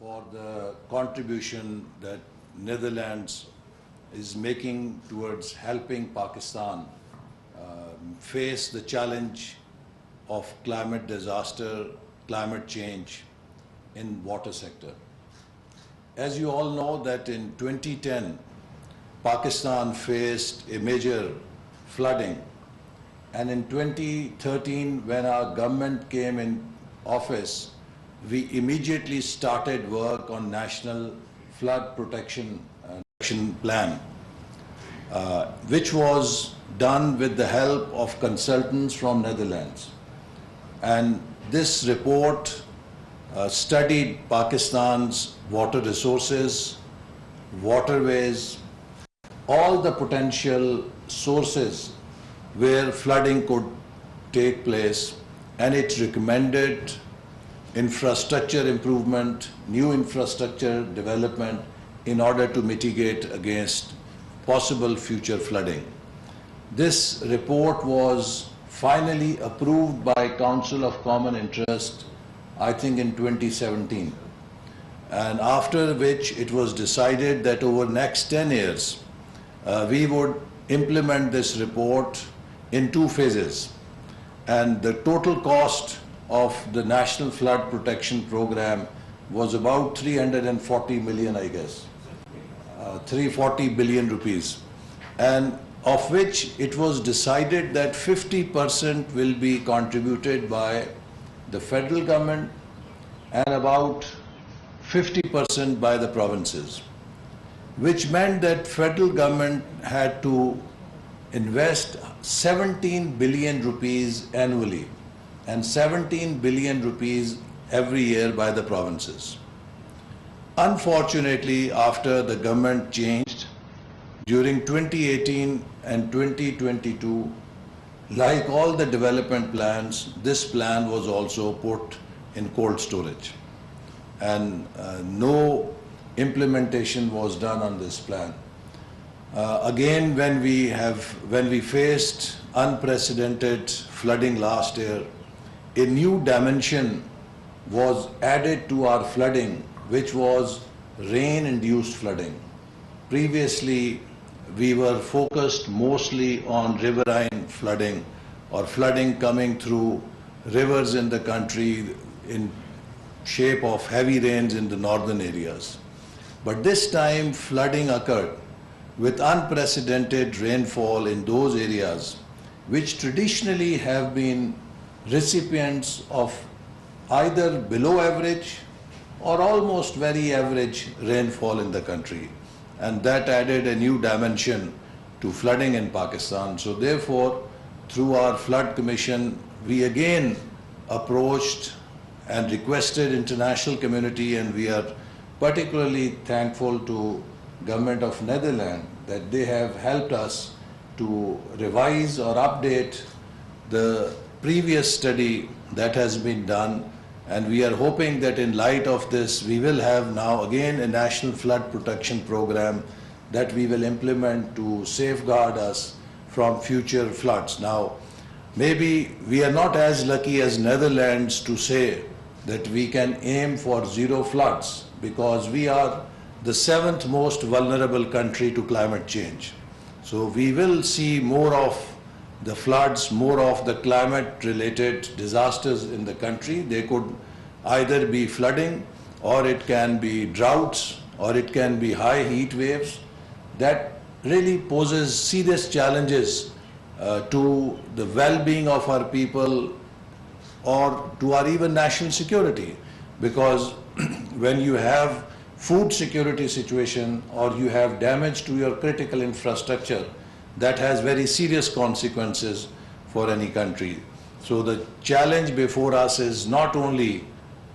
for the contribution that Netherlands is making towards helping Pakistan face the challenge of climate disaster, climate change in water sector. As you all know that in 2010, Pakistan faced a major flooding, and in 2013, when our government came in office, we immediately started work on National Flood Protection Plan, which was done with the help of consultants from Netherlands. And this report studied Pakistan's water resources, waterways, all the potential sources where flooding could take place, and it recommended infrastructure improvement, new infrastructure development in order to mitigate against possible future flooding. This report was finally approved by Council of Common Interest, I think in 2017. And after which it was decided that over next 10 years, we would implement this report in 2 phases. And the total cost of the National Flood Protection Program was about 340 million, I guess, 340 billion rupees. And of which it was decided that 50% will be contributed by the federal government and about 50% by the provinces, which meant that federal government had to invest 17 billion rupees annually and 17 billion rupees every year by the provinces. Unfortunately, after the government changed, during 2018 and 2022, like all the development plans, this plan was also put in cold storage. And no implementation was done on this plan. Again, when we faced unprecedented flooding last year, a new dimension was added to our flooding, which was rain-induced flooding. Previously, we were focused mostly on riverine flooding or flooding coming through rivers in the country in shape of heavy rains in the northern areas. But this time flooding occurred with unprecedented rainfall in those areas which traditionally have been recipients of either below average or almost very average rainfall in the country. And that added a new dimension to flooding in Pakistan. So therefore, through our Flood Commission, we again approached and requested international community, and we are particularly thankful to Government of Netherlands that they have helped us to revise or update the previous study that has been done. And we are hoping that in light of this, we will have now again a National Flood Protection Program that we will implement to safeguard us from future floods. Now, maybe we are not as lucky as Netherlands to say that we can aim for 0 floods, because we are the 7th most vulnerable country to climate change. So we will see more of the floods, more of the climate-related disasters in the country. They could either be flooding, or it can be droughts, or it can be high heat waves. That really poses serious challenges to the well-being of our people or to our even national security. Because when you have food security situation or you have damage to your critical infrastructure, that has very serious consequences for any country. So the challenge before us is not only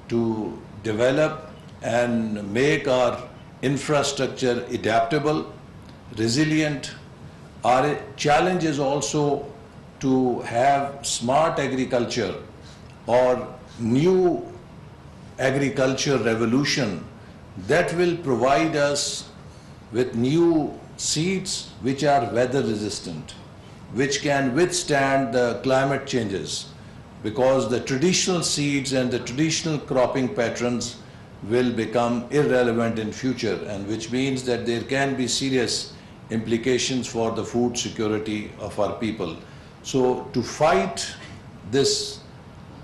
to develop and make our infrastructure adaptable, resilient. Our challenge is also to have smart agriculture or new agriculture revolution that will provide us with new seeds which are weather resistant, which can withstand the climate changes, because the traditional seeds and the traditional cropping patterns will become irrelevant in future, and which means that there can be serious implications for the food security of our people. So to fight this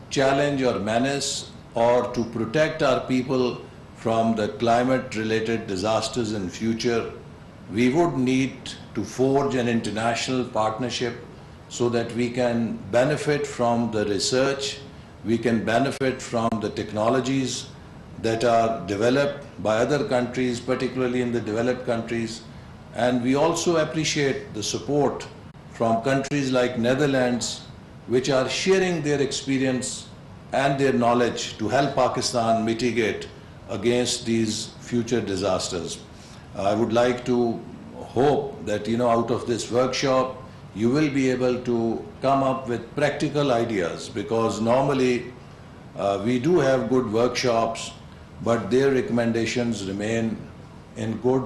challenge or menace, or to protect our people from the climate related disasters in future, we would need to forge an international partnership so that we can benefit from the research, we can benefit from the technologies that are developed by other countries, particularly in the developed countries. And we also appreciate the support from countries like Netherlands, which are sharing their experience and their knowledge to help Pakistan mitigate against these future disasters. I would like to hope that, out of this workshop, you will be able to come up with practical ideas, because normally we do have good workshops, but their recommendations remain in good,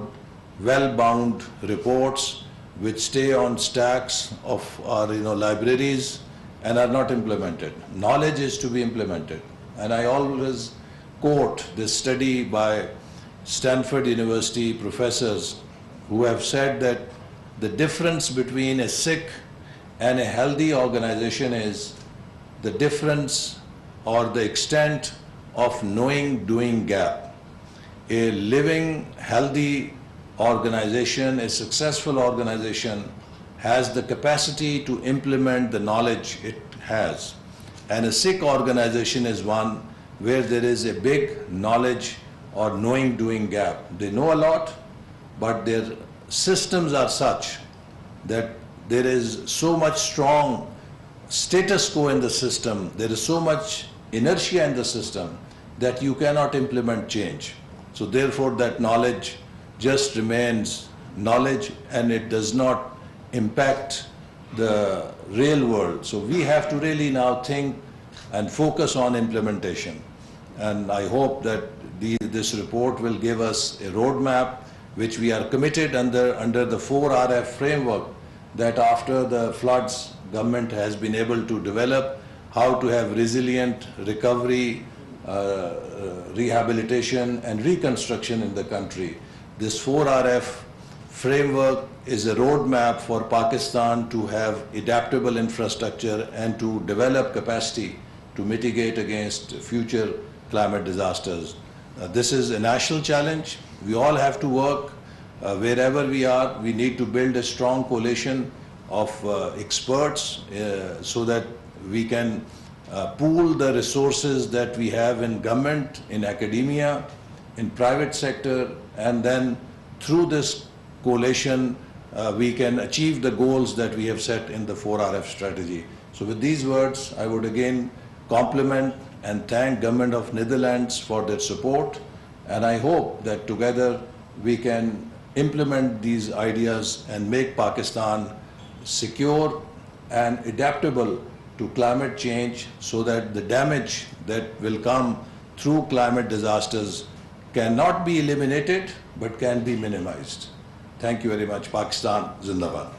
well-bound reports which stay on stacks of our libraries and are not implemented. Knowledge is to be implemented. And I always quote this study by Stanford University professors who have said that the difference between a sick and a healthy organization is the difference or the extent of knowing-doing gap. A living, healthy organization, a successful organization, has the capacity to implement the knowledge it has. And a sick organization is one where there is a big knowledge or knowing-doing gap. They know a lot, but their systems are such that there is so much strong status quo in the system, there is so much inertia in the system that you cannot implement change. So therefore that knowledge just remains knowledge and it does not impact the real world. So we have to really now think and focus on implementation. And I hope that this report will give us a roadmap which we are committed under the 4RF framework, that after the floods, government has been able to develop how to have resilient recovery, rehabilitation and reconstruction in the country. This 4RF framework is a roadmap for Pakistan to have adaptable infrastructure and to develop capacity to mitigate against future climate disasters. This is a national challenge. We all have to work wherever we are. We need to build a strong coalition of experts so that we can pool the resources that we have in government, in academia, in private sector, and then through this coalition we can achieve the goals that we have set in the 4RF strategy. So with these words, I would again compliment and thank Government of Netherlands for their support, and I hope that together we can implement these ideas and make Pakistan secure and adaptable to climate change, so that the damage that will come through climate disasters cannot be eliminated but can be minimized. Thank you very much. Pakistan Zindabad.